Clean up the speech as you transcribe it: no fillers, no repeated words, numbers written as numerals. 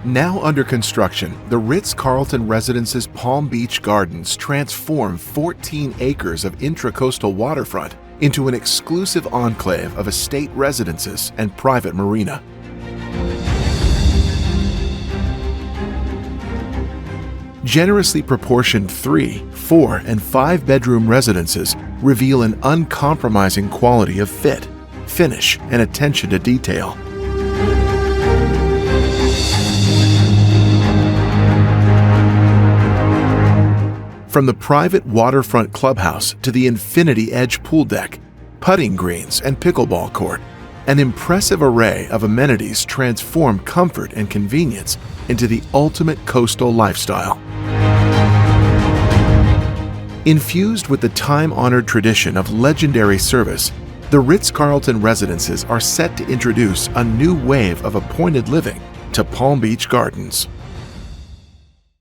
Now under construction, the Ritz-Carlton Residence's Palm Beach Gardens transform 14 acres of Intracoastal Waterfront into an exclusive enclave of estate residences and private marina. Generously proportioned 3, 4, and 5-bedroom residences reveal an uncompromising quality of fit, finish, and attention to detail. From the private waterfront clubhouse to the infinity edge pool deck, putting greens, and pickleball court, an impressive array of amenities transform comfort and convenience into the ultimate coastal lifestyle. Infused with the time-honored tradition of legendary service, the Ritz-Carlton Residences are set to introduce a new wave of appointed living to Palm Beach Gardens.